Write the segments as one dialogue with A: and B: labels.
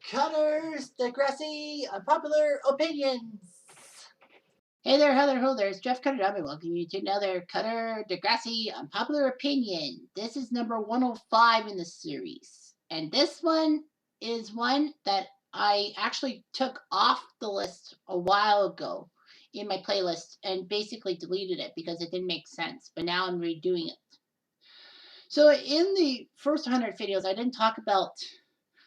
A: Cutters, Degrassi, Unpopular Opinions. Hey there, Heather, ho there, it's Jeff Cutter. I'm welcoming you to another Cutter, Degrassi, Unpopular Opinion. This is number 105 in the series. And this one is one that I actually took off the list a while ago in my playlist and basically deleted it because it didn't make sense. But now I'm redoing it. So in the first 100 videos, I didn't talk about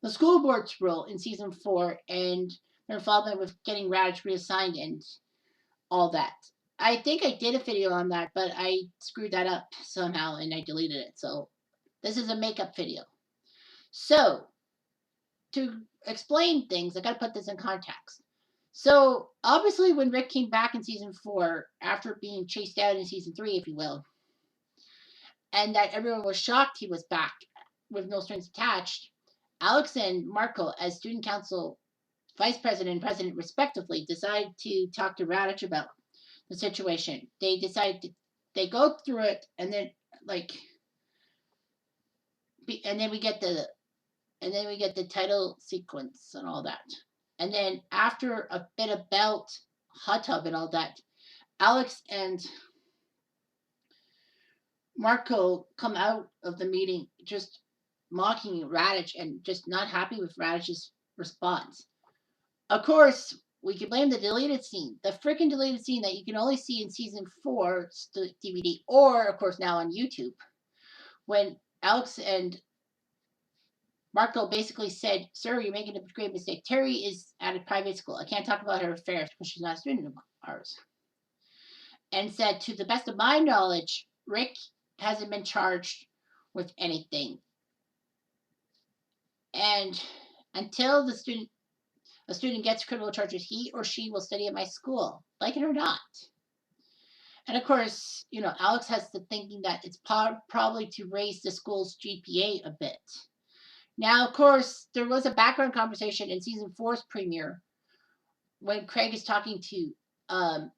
A: the school board's role in season 4 and their involvement with getting Raditch reassigned and all that. I think I did a video on that, but I screwed that up somehow and I deleted it. So this is a makeup video. So to explain things, I got to put this in context. So obviously when Rick came back in season 4, after being chased out in season 3, if you will, and that everyone was shocked he was back with no strings attached, Alex and Marco, as student council vice president and president respectively, decide to talk to Raditch about the situation. They they go through it, and then we get the title sequence and all that. And then after a bit about hot tub and all that, Alex and Marco come out of the meeting just mocking Raditch and just not happy with Raditch's response. Of course, we can blame the deleted scene, the freaking deleted scene that you can only see in season 4 DVD, or of course now on YouTube, when Alex and Marco basically said, "Sir, you're making a great mistake. Terry is at a private school. I can't talk about her affairs because she's not a student of ours." And said, "To the best of my knowledge, Rick hasn't been charged with anything. And until a student gets criminal charges, he or she will study at my school, like it or not." And of course, Alex has the thinking that it's probably to raise the school's GPA a bit. Now, of course, there was a background conversation in season 4's premiere when Craig is talking to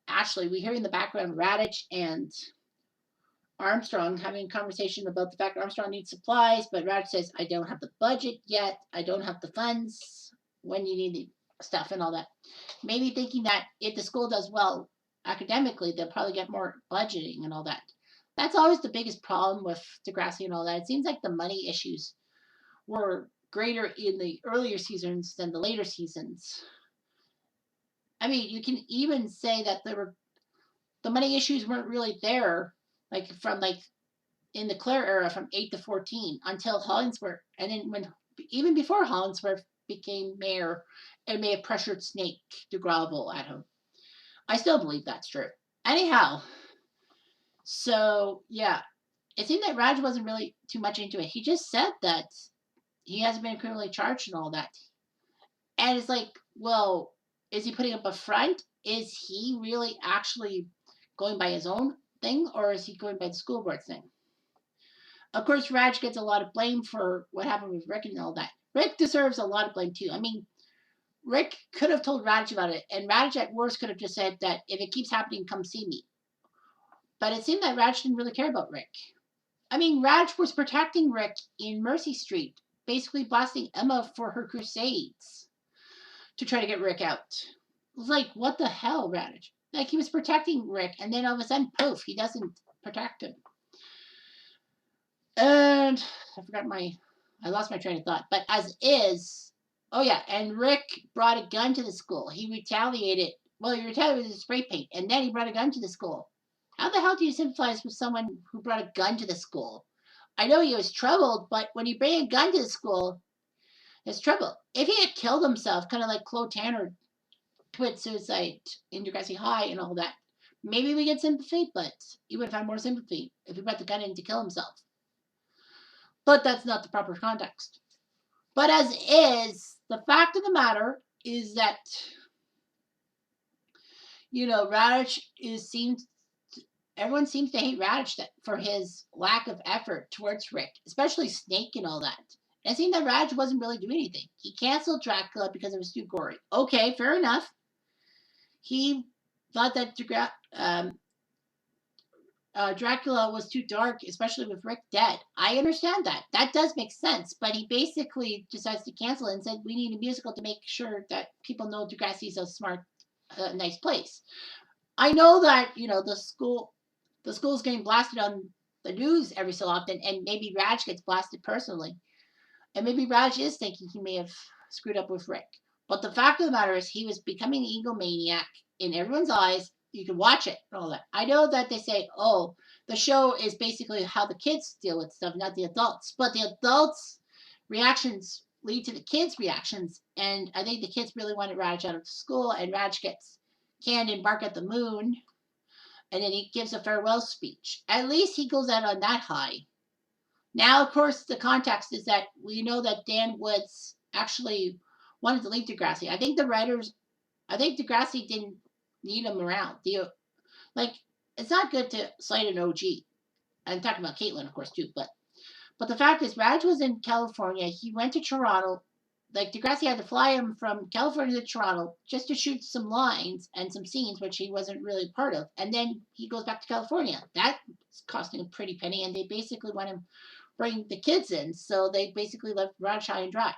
A: Ashley. We hear in the background Raditch and Armstrong having a conversation about the fact that Armstrong needs supplies, but Raditch says, "I don't have the budget yet. I don't have the funds when you need the stuff," and all that. Maybe thinking that if the school does well academically, they'll probably get more budgeting and all that. That's always the biggest problem with Degrassi and all that. It seems like the money issues were greater in the earlier seasons than the later seasons. I mean, you can even say that the money issues weren't really there, from in the Claire era from 8 to 14 until Hollingsworth, and then even before Hollingsworth became mayor and may have pressured Snake to grovel at him. I still believe that's true. Anyhow, so yeah, it seemed that Raj wasn't really too much into it. He just said that he hasn't been criminally charged and all that. And it's like, well, is he putting up a front? Is he really actually going by his own thing, or is he going by the school board thing? Of course, Raj gets a lot of blame for what happened with Rick and all that. Rick deserves a lot of blame too. I mean, Rick could have told Raditch about it, and Raditch at worst could have just said that if it keeps happening, come see me. But it seemed that Raditch didn't really care about Rick. I mean, Raditch was protecting Rick in Mercy Street, basically blasting Emma for her crusades to try to get Rick out. It was like, what the hell, Raditch? Like, he was protecting Rick, and then all of a sudden, poof, he doesn't protect him. And I lost my train of thought. But as is, oh yeah, and Rick brought a gun to the school. He retaliated. Well, he retaliated with spray paint, and then he brought a gun to the school. How the hell do you sympathize with someone who brought a gun to the school? I know he was troubled, but when you bring a gun to the school, there's trouble. If he had killed himself, kind of like Chloe Tanner committed suicide in Degrassi High and all that, maybe we get sympathy, but you would have had more sympathy if he brought the gun in to kill himself. But that's not the proper context. But as is, the fact of the matter is that, Raditch everyone seems to hate Raditch for his lack of effort towards Rick, especially Snake and all that. And it seemed that Raditch wasn't really doing anything. He canceled Dracula because it was too gory. Okay, fair enough. He thought that Dracula was too dark, especially with Rick dead. I understand that. That does make sense. But he basically decides to cancel it and said we need a musical to make sure that people know Degrassi's a smart, nice place. I know that the school's getting blasted on the news every so often, and maybe Raj gets blasted personally, and maybe Raj is thinking he may have screwed up with Rick. But the fact of the matter is, he was becoming an egomaniac in everyone's eyes. You can watch it and all that. I know that they say, oh, the show is basically how the kids deal with stuff, not the adults. But the adults' reactions lead to the kids' reactions. And I think the kids really wanted Raj out of school, and Raj gets canned and bark at the moon. And then he gives a farewell speech. At least he goes out on that high. Now, of course, the context is that we know that Dan Woods actually wanted to leave Degrassi. I think Degrassi didn't need him around. Like, it's not good to cite an OG. I'm talking about Caitlin, of course, too. But the fact is, Raj was in California. He went to Toronto. Like, Degrassi had to fly him from California to Toronto just to shoot some lines and some scenes, which he wasn't really part of. And then he goes back to California. That's costing a pretty penny, and they basically want him bring the kids in, so they basically left Raj high and dry.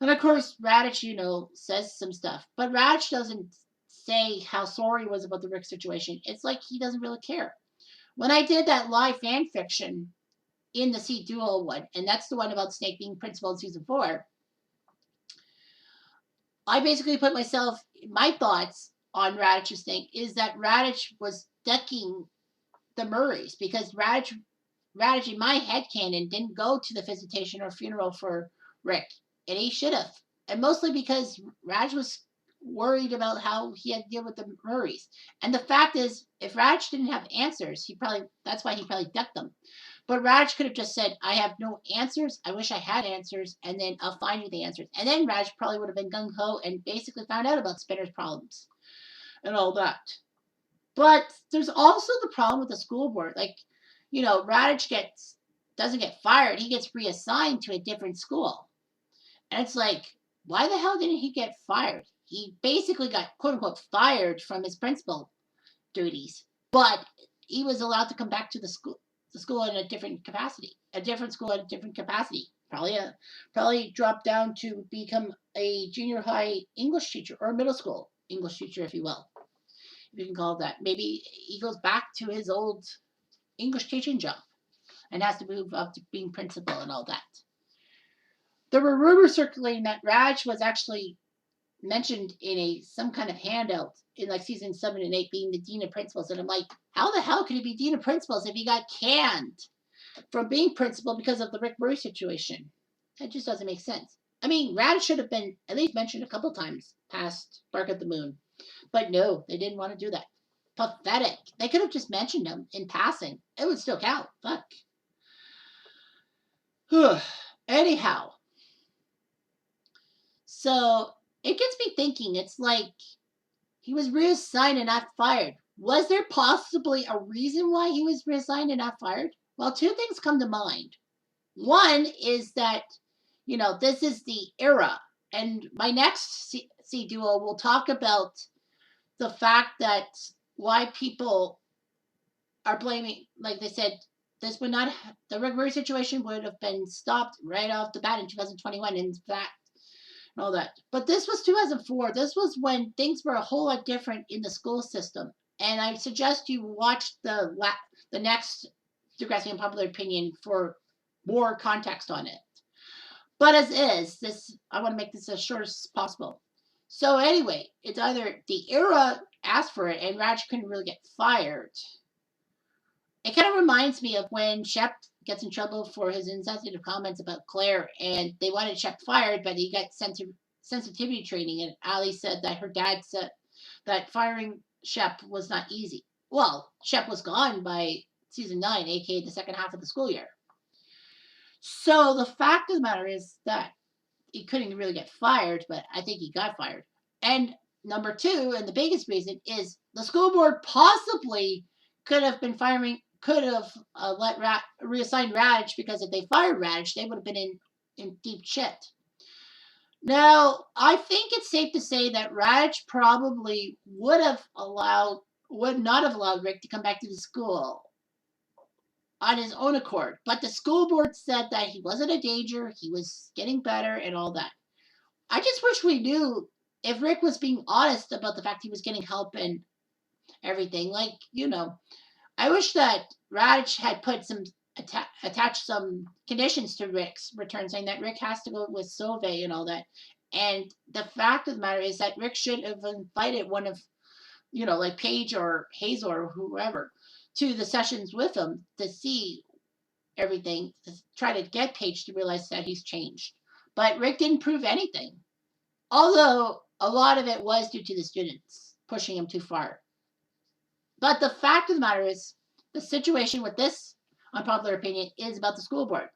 A: And of course, Raditch, says some stuff, but Raj doesn't say how sorry he was about the Rick situation. It's like he doesn't really care. When I did that live fan fiction in the CDUO one, and that's the one about Snake being principal in season 4, I basically put my thoughts on Raditch's thing is that Raditch was ducking the Murrays because Raditch, in my headcanon, didn't go to the visitation or funeral for Rick, and he should have. And mostly because Raj was worried about how he had to deal with the Murrays. And the fact is, if Raj didn't have answers, that's why he probably ducked them. But Raj could have just said, I have no answers. I wish I had answers, and then I'll find you the answers. And then Raj probably would have been gung ho and basically found out about Spinner's problems and all that. But there's also the problem with the school board. Like, Raditch doesn't get fired. He gets reassigned to a different school. And it's like, why the hell didn't he get fired? He basically got, quote unquote, fired from his principal duties. But he was allowed to come back to the school in a different capacity. A different school in a different capacity. Probably dropped down to become a junior high English teacher or a middle school English teacher, if you will. If you can call it that. Maybe he goes back to his old English teaching job and has to move up to being principal and all that. There were rumors circulating that Raj was actually mentioned in some kind of handout in like season 7 and 8 being the dean of principals, and I'm like, how the hell could he be dean of principals if he got canned from being principal because of the Rick Murray situation? That just doesn't make sense. I mean, Raj should have been at least mentioned a couple times past Bark at the Moon, but no, they didn't want to do that. Pathetic. They could have just mentioned him in passing. It would still count. Fuck. Anyhow, so it gets me thinking. It's like he was reassigned and not fired. Was there possibly a reason why he was reassigned and not fired? Well, two things come to mind. One is that, this is the era. And my next CDUO will talk about the fact that why people are blaming, like they said, this would not, the Rick Murray situation would have been stopped right off the bat in 2021. In fact, and all that. But this was 2004. This was when things were a whole lot different in the school system. And I suggest you watch the next Degrassi Unpopular Opinion for more context on it. But as is, I want to make this as short as possible. So anyway, it's either the era asked for it and Raj couldn't really get fired. It kind of reminds me of when Shep gets in trouble for his insensitive comments about Claire, and they wanted Shep fired, but he got sent to sensitivity training, and Ali said that her dad said that firing Shep was not easy. Well, Shep was gone by season 9, aka the second half of the school year. So the fact of the matter is that he couldn't really get fired, but I think he got fired. And number 2, and the biggest reason, is the school board possibly could have reassigned Raditch, because if they fired Raditch, they would have been in deep shit. Now, I think it's safe to say that Raditch probably would have allowed would not have allowed Rick to come back to the school on his own accord. But the school board said that he wasn't a danger, he was getting better, and all that. I just wish we knew if Rick was being honest about the fact he was getting help and everything. Like, I wish that Raditch had put some attached some conditions to Rick's return, saying that Rick has to go with Sauvé and all that. And the fact of the matter is that Rick should have invited one of, like Paige or Hazel or whoever to the sessions with him to see everything, to try to get Paige to realize that he's changed. But Rick didn't prove anything. Although a lot of it was due to the students pushing him too far. But the fact of the matter is, the situation with this unpopular opinion is about the school board.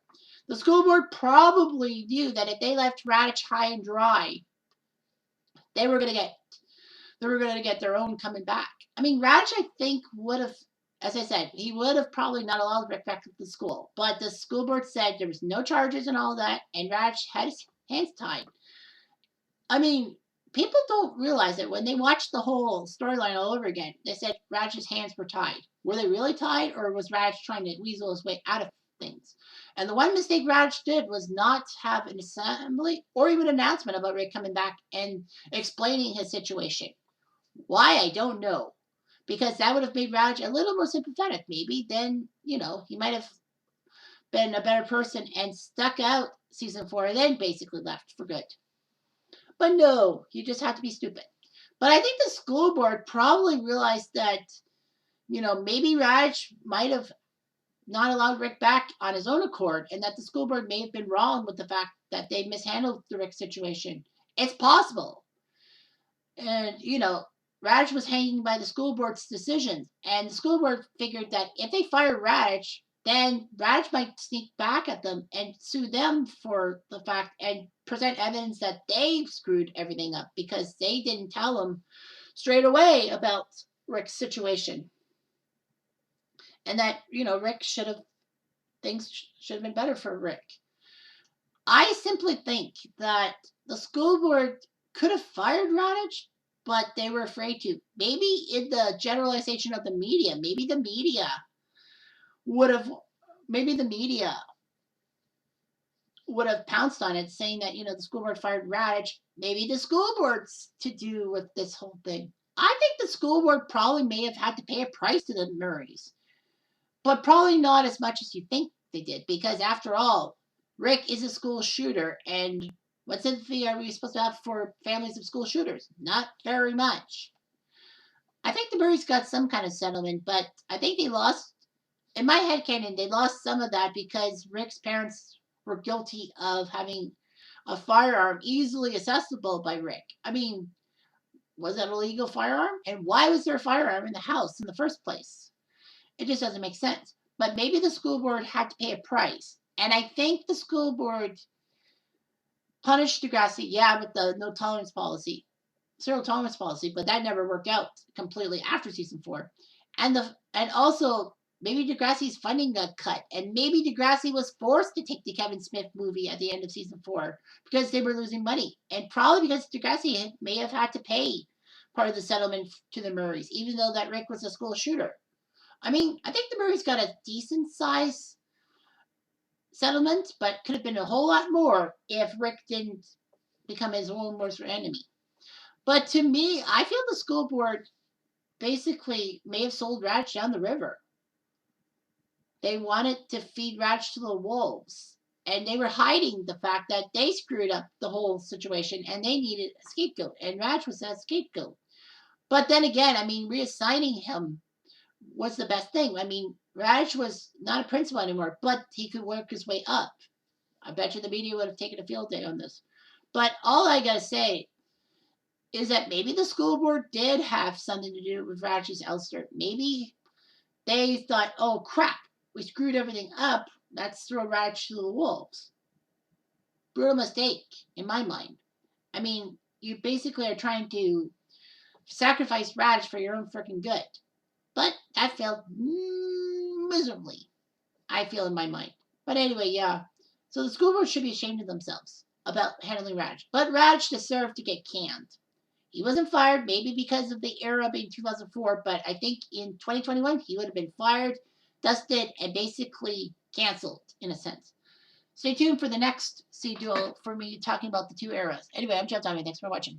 A: The school board probably knew that if they left Raditch high and dry, they were going to get their own coming back. I mean, Raditch, I think, would have, as I said, he would have probably not allowed Rick back to the school. But the school board said there was no charges and all that, and Raditch had his hands tied. I mean, people don't realize it when they watch the whole storyline all over again. They said Raditch's hands were tied. Were they really tied, or was Raditch trying to weasel his way out of things? And the one mistake Raditch did was not have an assembly or even an announcement about Rick coming back and explaining his situation. Why, I don't know. Because that would have made Raditch a little more sympathetic, maybe. Then, he might have been a better person and stuck out season 4 and then basically left for good. But no, you just have to be stupid. But I think the school board probably realized that, maybe Raditch might have not allowed Rick back on his own accord, and that the school board may have been wrong with the fact that they mishandled the Rick situation. It's possible. And, Raditch was hanging by the school board's decisions, and the school board figured that if they fire Raditch, then Raditch might sneak back at them and sue them for the fact and present evidence that they screwed everything up because they didn't tell them straight away about Rick's situation. And that, Rick things should have been better for Rick. I simply think that the school board could have fired Raditch, but they were afraid to. Maybe in the generalization of the media, maybe the media would have pounced on it, saying that, the school board fired Raditch. Maybe the school board's to do with this whole thing. I think the school board probably may have had to pay a price to the Murrays, but probably not as much as you think they did, because after all, Rick is a school shooter, and what sympathy are we supposed to have for families of school shooters? Not very much. I think the Murrays got some kind of settlement, but I think they lost, in my headcanon, they lost some of that because Rick's parents were guilty of having a firearm easily accessible by Rick. I mean, was that a legal firearm? And why was there a firearm in the house in the first place? It just doesn't make sense. But maybe the school board had to pay a price. And I think the school board punished Degrassi, with the no tolerance policy, zero tolerance policy, but that never worked out completely after season 4. And also maybe Degrassi's funding got cut, and maybe Degrassi was forced to take the Kevin Smith movie at the end of season 4 because they were losing money, and probably because Degrassi may have had to pay part of the settlement to the Murrays, even though that Rick was a school shooter. I mean, I think the Murrays got a decent size settlement, but could have been a whole lot more if Rick didn't become his own worst enemy. But to me, I feel the school board basically may have sold Raditch down the river. They wanted to feed Raditch to the wolves, and they were hiding the fact that they screwed up the whole situation and they needed a scapegoat, and Raditch was that scapegoat. But then again, I mean, reassigning him was the best thing. I mean, Raditch was not a principal anymore, but he could work his way up. I bet you the media would have taken a field day on this. But all I gotta say is that maybe the school board did have something to do with Raditch's ouster. Maybe they thought, oh crap, we screwed everything up. Let's throw Raditch to the wolves. Brutal mistake, in my mind. I mean, you basically are trying to sacrifice Raditch for your own freaking good. But that failed miserably, I feel, in my mind. But anyway, yeah. So the school board should be ashamed of themselves about handling Raditch. But Raditch deserved to get canned. He wasn't fired, maybe because of the era being 2004, but I think in 2021 he would have been fired, dusted, and basically canceled in a sense. Stay tuned for the next CDUO for me talking about the two eras. Anyway, I'm Jeff Diamond. Thanks for watching.